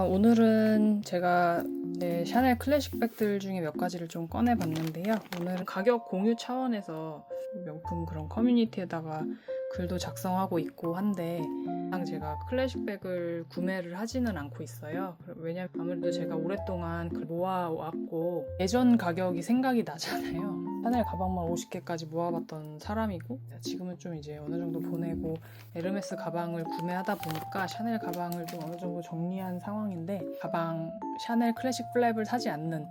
오늘은 제가 샤넬 클래식 백들 중에 몇 가지를 좀 꺼내봤는데요. 오늘은 가격 공유 차원에서 명품 그런 커뮤니티에다가 글도 작성하고 있고 한데 제가 클래식 백을 구매를 하지는 않고 있어요. 왜냐면 아무래도 제가 오랫동안 모아왔고 예전 가격이 생각이 나잖아요. 샤넬 가방만 50개까지 모아봤던 사람이고 지금은 좀 이제 어느 정도 보내고 에르메스 가방을 구매하다 보니까 샤넬 가방을 좀 어느 정도 정리한 상황인데 샤넬 클래식 플랩을 사지 않는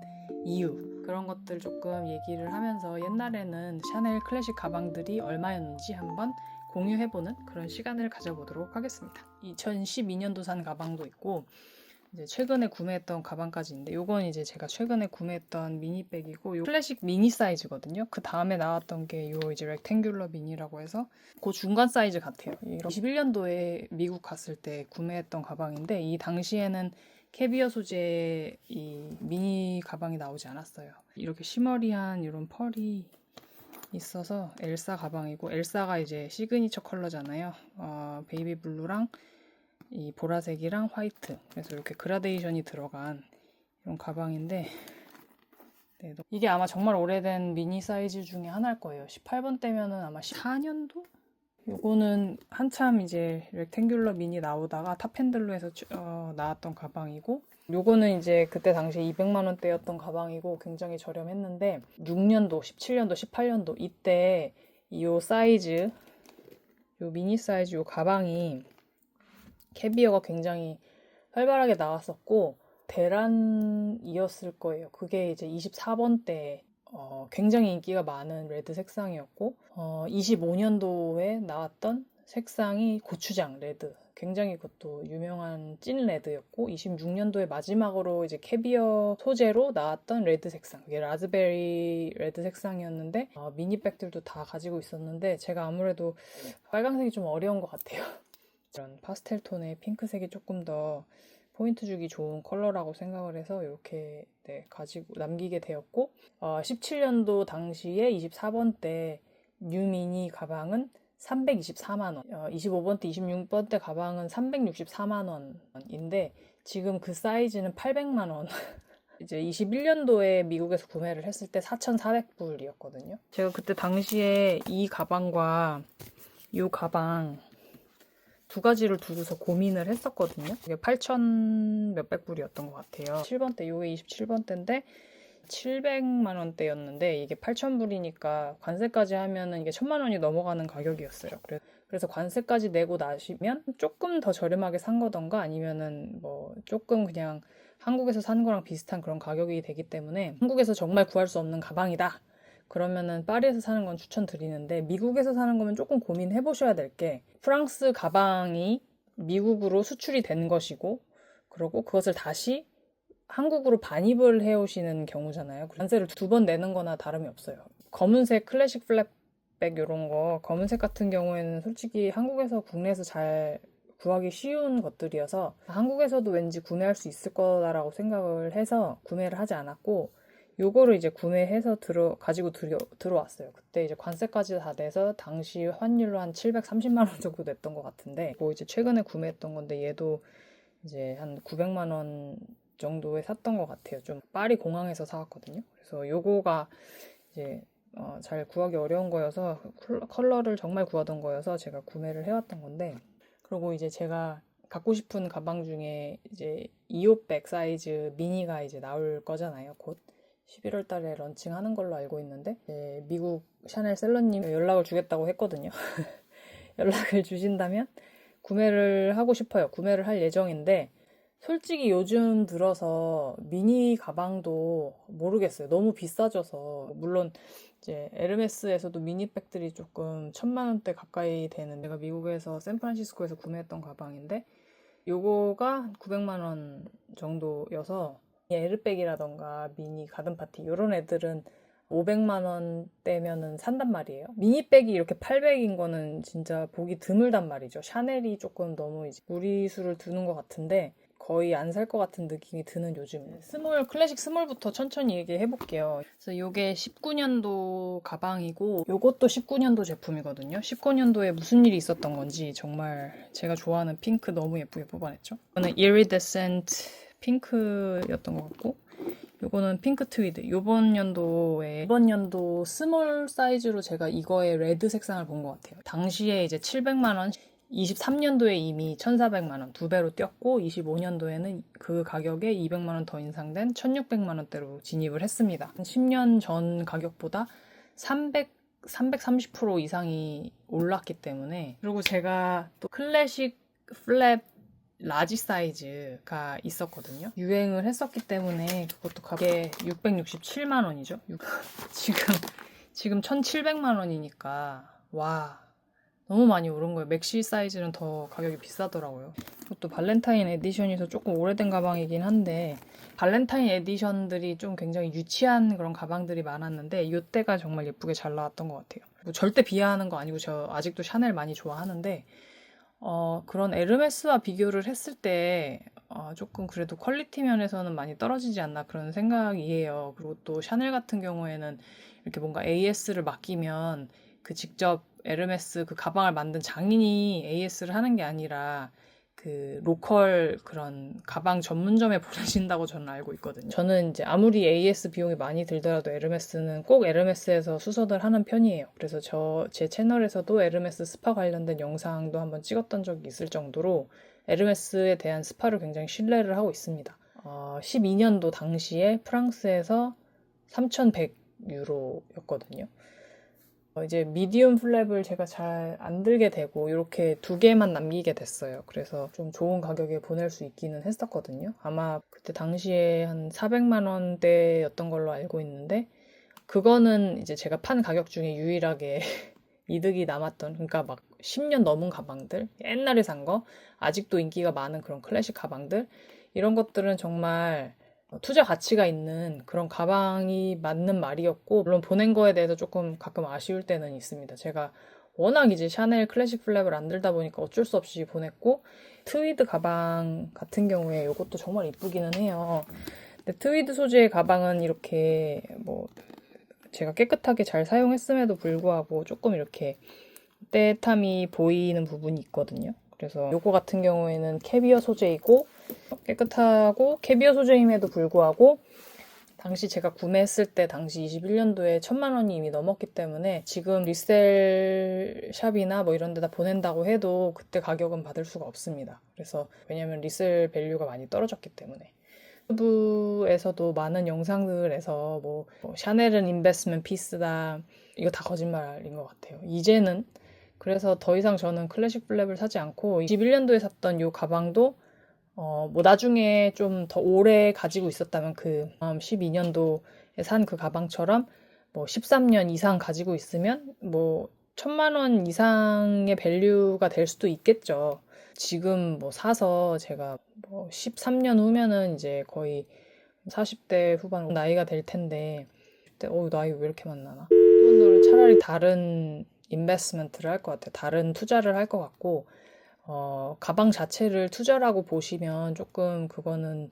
이유 그런 것들 조금 얘기를 하면서 옛날에는 샤넬 클래식 가방들이 얼마였는지 한번 공유해보는 그런 시간을 가져보도록 하겠습니다. 2012년도 산 가방도 있고 이제 최근에 구매했던 가방까지 있는데 요건 이제 제가 최근에 구매했던 미니백이고 요 클래식 미니 사이즈거든요. 그 다음에 나왔던 게 요 이제 렉탱귤러 미니라고 해서 그 중간 사이즈 같아요. 21년도에 미국 갔을 때 구매했던 가방인데 이 당시에는 캐비어 소재의 이 미니 가방이 나오지 않았어요. 이렇게 시머리한 이런 펄이 있어서 엘사 가방이고 엘사가 이제 시그니처 컬러잖아요. 베이비 블루랑 이 보라색이랑 화이트 그래서 이렇게 그라데이션이 들어간 이런 가방인데 이게 아마 정말 오래된 미니 사이즈 중에 하나일 거예요. 18번대면은 아마 14년도? 요거는 한참 이제 렉탱귤러 미니 나오다가 탑핸들로에서 나왔던 가방이고 요거는 이제 그때 당시에 200만원대였던 가방이고 굉장히 저렴했는데 6년도, 17년도, 18년도 이때 요 사이즈 요 미니 사이즈 요 가방이 캐비어가 굉장히 활발하게 나왔었고 대란이었을 거예요. 그게 이제 24번대 굉장히 인기가 많은 레드 색상이었고 25년도에 나왔던 색상이 고추장 레드 굉장히 그것도 유명한 찐 레드였고 26년도에 마지막으로 이제 캐비어 소재로 나왔던 레드 색상 이게 라즈베리 레드 색상이었는데 미니백들도 다 가지고 있었는데 제가 아무래도 빨간색이 좀 어려운 것 같아요. 이런 파스텔 톤의 핑크색이 조금 더 포인트 주기 좋은 컬러라고 생각을 해서 이렇게 가지고 남기게 되었고 17년도 당시에 24번대 뉴미니 가방은 324만원 25번대 26번대 가방은 364만원인데 지금 그 사이즈는 800만원 이제 21년도에 미국에서 구매를 했을 때 4,400불이었거든요. 제가 그때 당시에 이 가방과 이 가방 두 가지를 두고서 고민을 했었거든요. 이게 8,000 몇백 불이었던 것 같아요. 7번대, 요게 27번대인데 700만 원대였는데 이게 8,000불이니까 관세까지 하면은 이게 1,000만 원이 넘어가는 가격이었어요. 그래서 관세까지 내고 나시면 조금 더 저렴하게 산 거던가 아니면은 뭐 조금 그냥 한국에서 사는 거랑 비슷한 그런 가격이 되기 때문에 한국에서 정말 구할 수 없는 가방이다. 그러면은 파리에서 사는 건 추천드리는데 미국에서 사는 거면 조금 고민해 보셔야 될 게 프랑스 가방이 미국으로 수출이 된 것이고 그리고 그것을 다시 한국으로 반입을 해오시는 경우잖아요. 관세를 2번 내는 거나 다름이 없어요. 검은색 클래식 플랫백 이런 거 검은색 같은 경우에는 솔직히 한국에서 국내에서 잘 구하기 쉬운 것들이어서 한국에서도 왠지 구매할 수 있을 거다라고 생각을 해서 구매를 하지 않았고 요거를 이제 구매해서 가지고 들어왔어요. 그때 이제 관세까지 다 내서 당시 환율로 한 730만 원 정도 냈던 것 같은데 뭐 이제 최근에 구매했던 건데 얘도 이제 한 900만 원 정도에 샀던 것 같아요. 좀 파리 공항에서 사왔거든요. 그래서 요거가 이제 잘 구하기 어려운 거여서 컬러를 정말 구하던 거여서 제가 구매를 해왔던 건데 그리고 이제 제가 갖고 싶은 가방 중에 이제 2호백 사이즈 미니가 이제 나올 거잖아요. 곧 11월 달에 런칭하는 걸로 알고 있는데 미국 샤넬 셀러님 연락을 주겠다고 했거든요. 연락을 주신다면 구매를 하고 싶어요. 구매를 할 예정인데 솔직히 요즘 들어서 미니 가방도 모르겠어요. 너무 비싸져서 물론 이제 에르메스에서도 미니백들이 조금 1,000만 원대 가까이 되는 내가 미국에서 샌프란시스코에서 구매했던 가방인데 요거가 900만 원 정도여서 에르백이라던가 미니 가든파티 이런 애들은 500만 원대면은 산단 말이에요. 미니백이 이렇게 800인 거는 진짜 보기 드물단 말이죠. 샤넬이 조금 너무 이제 무리수를 두는 것 같은데 거의 안 살 것 같은 느낌이 드는 요즘이에요. 클래식 스몰부터 천천히 얘기해 볼게요. 그래서 이게 19년도 가방이고 요것도 19년도 제품이거든요. 19년도에 무슨 일이 있었던 건지 정말 제가 좋아하는 핑크 너무 예쁘게 뽑아냈죠. 이거는 iridescent 핑크였던 것 같고 요거는 핑크 트위드. 이번 연도 스몰 사이즈로 제가 이거의 레드 색상을 본 것 같아요. 당시에 이제 700만 원, 23년도에 이미 1,400만 원, 2배로 뛰었고 25년도에는 그 가격에 200만 원 더 인상된 1,600만 원대로 진입을 했습니다. 10년 전 가격보다 330% 이상이 올랐기 때문에. 그리고 제가 또 클래식 플랩 라지 사이즈가 있었거든요. 유행을 했었기 때문에 그것도 가격에 667만 원이죠. 지금 1,700만 원이니까 와 너무 많이 오른 거예요. 맥시 사이즈는 더 가격이 비싸더라고요. 이것도 발렌타인 에디션에서 조금 오래된 가방이긴 한데 발렌타인 에디션들이 좀 굉장히 유치한 그런 가방들이 많았는데 이때가 정말 예쁘게 잘 나왔던 것 같아요. 뭐 절대 비하하는 거 아니고 저 아직도 샤넬 많이 좋아하는데 그런 에르메스와 비교를 했을 때 조금 그래도 퀄리티 면에서는 많이 떨어지지 않나 그런 생각이에요. 그리고 또 샤넬 같은 경우에는 이렇게 뭔가 AS를 맡기면 그 직접 에르메스 그 가방을 만든 장인이 AS를 하는 게 아니라 그 로컬 그런 가방 전문점에 보내신다고 저는 알고 있거든요. 저는 이제 아무리 AS 비용이 많이 들더라도 에르메스는 꼭 에르메스에서 수선을 하는 편이에요. 그래서 제 채널에서도 에르메스 스파 관련된 영상도 한번 찍었던 적이 있을 정도로 에르메스에 대한 스파를 굉장히 신뢰를 하고 있습니다. 12년도 당시에 프랑스에서 3,100유로였거든요. 이제 미디움 플랩을 제가 잘 안 들게 되고 이렇게 2개만 남기게 됐어요. 그래서 좀 좋은 가격에 보낼 수 있기는 했었거든요. 아마 그때 당시에 한 400만 원대였던 걸로 알고 있는데 그거는 이제 제가 판 가격 중에 유일하게 이득이 남았던, 그러니까 막 10년 넘은 가방들, 옛날에 산 거, 아직도 인기가 많은 그런 클래식 가방들, 이런 것들은 정말 투자 가치가 있는 그런 가방이 맞는 말이었고, 물론 보낸 거에 대해서 조금 가끔 아쉬울 때는 있습니다. 제가 워낙 이제 샤넬 클래식 플랩을 안 들다 보니까 어쩔 수 없이 보냈고, 트위드 가방 같은 경우에 이것도 정말 이쁘기는 해요. 근데 트위드 소재의 가방은 이렇게 뭐 제가 깨끗하게 잘 사용했음에도 불구하고 조금 이렇게 때탐이 보이는 부분이 있거든요. 그래서 요거 같은 경우에는 캐비어 소재이고 깨끗하고 캐비어 소재임에도 불구하고 당시 제가 구매했을 때 당시 21년도에 1,000만 원이 이미 넘었기 때문에 지금 리셀 샵이나 뭐 이런 데다 보낸다고 해도 그때 가격은 받을 수가 없습니다. 그래서 왜냐면 리셀 밸류가 많이 떨어졌기 때문에. 유튜브에서도 많은 영상들에서 뭐 샤넬은 인베스트먼트 피스다 이거 다 거짓말인 것 같아요. 이제는 그래서 더 이상 저는 클래식 플랩을 사지 않고 21년도에 샀던 이 가방도 뭐 나중에 좀 더 오래 가지고 있었다면 그 12년도에 산 그 가방처럼 뭐 13년 이상 가지고 있으면 뭐 1,000만 원 이상의 밸류가 될 수도 있겠죠. 지금 뭐 사서 제가 뭐 13년 후면은 이제 거의 40대 후반 나이가 될 텐데 그때 나이 왜 이렇게 많나나? 돈을 차라리 다른 인베스트먼트를 할 것 같아요. 다른 투자를 할 것 같고 가방 자체를 투자라고 보시면 조금 그거는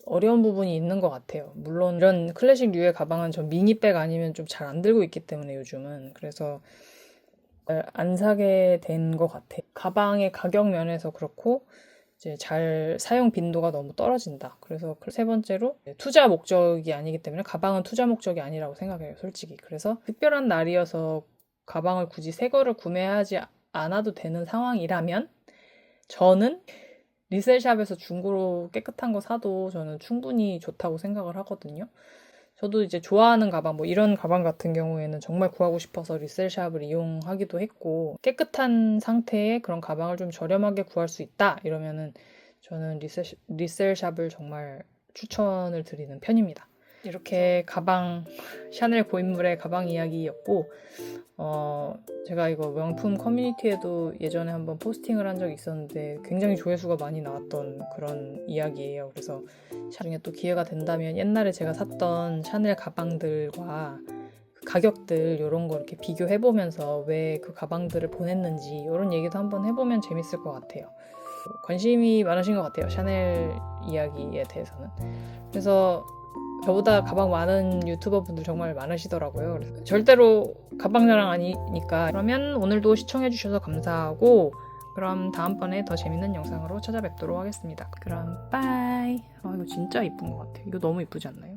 어려운 부분이 있는 것 같아요. 물론 이런 클래식류의 가방은 전 미니백 아니면 좀 잘 안 들고 있기 때문에 요즘은 그래서 안 사게 된 것 같아요. 가방의 가격 면에서 그렇고 이제 잘 사용 빈도가 너무 떨어진다. 그래서 세 번째로 투자 목적이 아니기 때문에 가방은 투자 목적이 아니라고 생각해요, 솔직히. 그래서 특별한 날이어서 가방을 굳이 새 거를 구매하지 않아도 되는 상황이라면 저는 리셀샵에서 중고로 깨끗한 거 사도 저는 충분히 좋다고 생각을 하거든요. 저도 이제 좋아하는 가방, 뭐 이런 가방 같은 경우에는 정말 구하고 싶어서 리셀샵을 이용하기도 했고, 깨끗한 상태의 그런 가방을 좀 저렴하게 구할 수 있다 이러면은 저는 리셀샵을 정말 추천을 드리는 편입니다. 이렇게 샤넬 고인물의 가방 이야기였고, 제가 이거 명품 커뮤니티에도 예전에 한번 포스팅을 한 적이 있었는데 굉장히 조회수가 많이 나왔던 그런 이야기예요. 그래서 나중에 또 기회가 된다면 옛날에 제가 샀던 샤넬 가방들과 그 가격들 이런 거 이렇게 비교해보면서 왜 그 가방들을 보냈는지 이런 얘기도 한번 해보면 재밌을 것 같아요. 관심이 많으신 것 같아요. 샤넬 이야기에 대해서는. 그래서 저보다 가방 많은 유튜버 분들 정말 많으시더라고요. 그래서 절대로 가방 자랑 아니니까. 그러면 오늘도 시청해주셔서 감사하고 그럼 다음번에 더 재밌는 영상으로 찾아뵙도록 하겠습니다. 그럼 빠이. 이거 진짜 이쁜 것 같아요. 이거 너무 이쁘지 않나요?